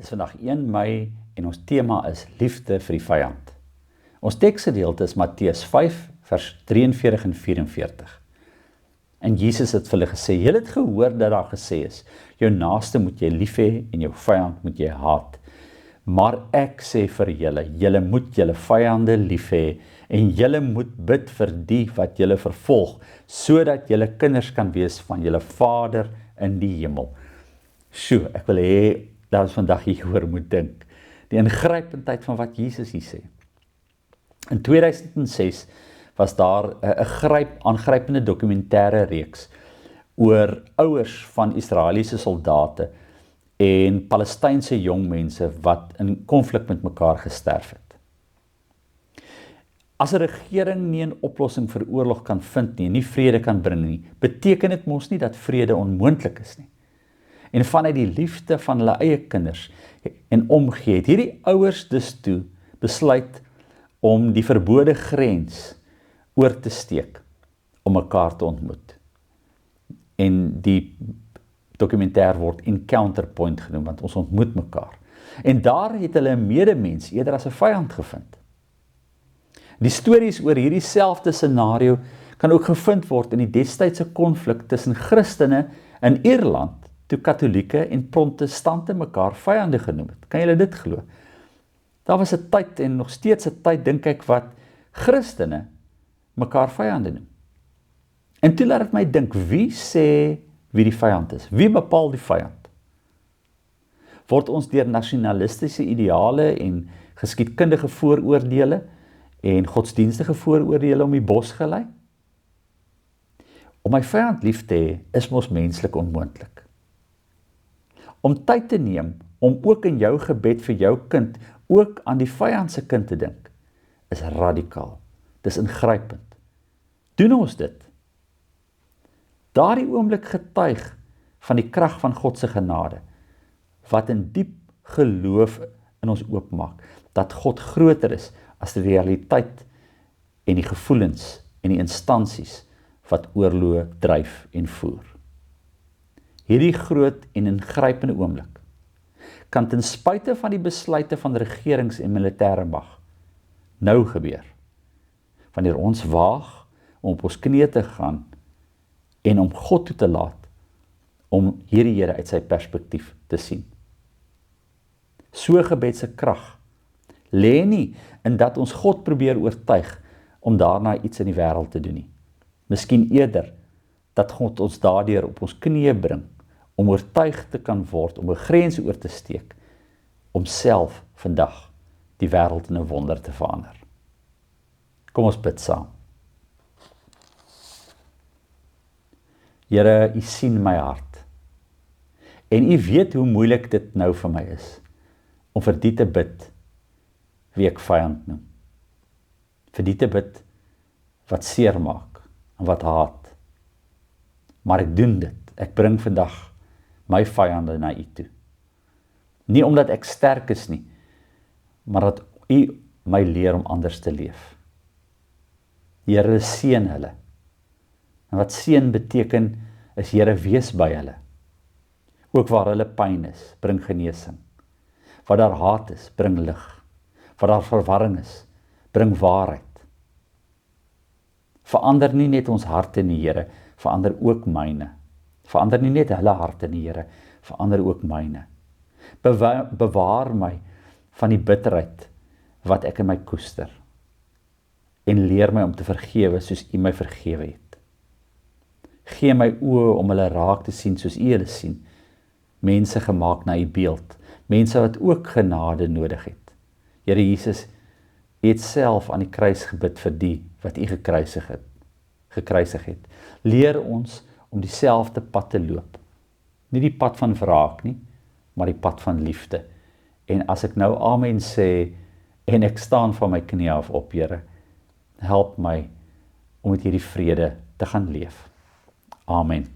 Dis vandag 1 Mei en ons tema is liefde vir die vyand. Ons teksgedeelte is Matteus 5 vers 43 en 44. En Jesus het vir hulle gesê, julle het gehoor dat daar gesê is, jou naaste moet jy lief hê en jou vyand moet jy haat. Maar ek sê vir julle, julle moet julle vyande lief hê en julle moet bid vir die wat julle vervolg, sodat julle kinders kan wees van julle Vader in die hemel. Sjoe, ek wil hê dat ons vandag hieroor moet dink. Die ingrypendheid van wat Jesus hier sê. In 2006 was daar 'n aangrypende dokumentêre reeks oor ouers van Israeliese soldate en Palestynse jong mense wat in konflik met mekaar gesterf het. As 'n regering nie 'n oplossing vir oorlog kan vind nie, nie vrede kan bring nie, beteken dit mos nie dat vrede onmoontlik is nie. En vanuit die liefde van hulle eie kinders en omgee, het hierdie ouers dus toe besluit om die verbode grens oor te steek, om mekaar te ontmoet. En die dokumentêr word Encounter Point genoem, want ons ontmoet mekaar. En daar het hulle 'n medemens eerder as 'n vyand gevind. Die stories oor hierdie selfde scenario kan ook gevind word in die destydse konflik tussen Christene in Ierland, toe Katolieke en Protestante mekaar vyande genoem het. Kan julle dit glo? Daar was 'n tyd en nog steeds 'n tyd, dink ek, wat Christene mekaar vyande noem. En toe laat dit my dink, wie sê wie die vyand is? Wie bepaal die vyand? Word ons deur nasionalistiese ideale en geskiedkundige vooroordele en godsdienstige vooroordele om die bos gelei? Om my vyand lief te hê, is mos menslik onmoontlik. Om tyd te neem, om ook in jou gebed vir jou kind, ook aan die vyand se kind te dink, is radikaal. Dis ingrypend. Doen ons dit? Daardie oomblik getuig van die krag van God se genade, wat in diep geloof in ons oopmaak, dat God groter is as die realiteit en die gevoelens en die instansies wat oorloë dryf en voer. Hierdie groot en ingrypende oomblik kan ten spyte van die besluite van regerings en militêre mag nou gebeur, wanneer ons waag om op ons knieë te gaan en om God toe te laat om hierdie Here uit sy perspektief te sien. So gebed se krag lê nie in dat ons God probeer oortuig om daarna iets in die wêreld te doen nie. Miskien eerder dat God ons daardeur op ons knieë bring om oortuig te kan word, om 'n grens oor te steek, om self vandag die wêreld in 'n wonder te verander. Kom ons bid saam. Here, U sien my hart. En U weet hoe moeilik dit nou vir my is om vir die te bid wie ek vyand noem. Vir die te bid wat seer maak en wat haat. Maar ek doen dit. Ek bring vandag my vyande na U toe. Nie omdat ek sterk is nie, maar dat U my leer om anders te leef. Here, seën hulle. En wat seën beteken is, Here, wees by hulle. Ook waar hulle pyn is, bring genesing. Waar daar haat is, bring lig. Waar daar verwarring is, bring waarheid. Verander nie net ons harte nie, Here, verander ook myne. Verander nie net hulle harte nie, Here, verander ook myne. Bewaar my van die bitterheid wat ek in my koester. En leer my om te vergewe soos U my vergewe het. Gee my oë om hulle raak te sien soos U hulle sien. Mense gemaak na U beeld. Mense wat ook genade nodig het. Here Jesus, U het self aan die kruis gebid vir die wat U gekruisig het. Leer ons om dieselfde pad te loop. Nie die pad van wraak nie, maar die pad van liefde. En as ek nou amen sê, en ek staan van my knie af op, Here, help my om met hierdie vrede te gaan leef. Amen.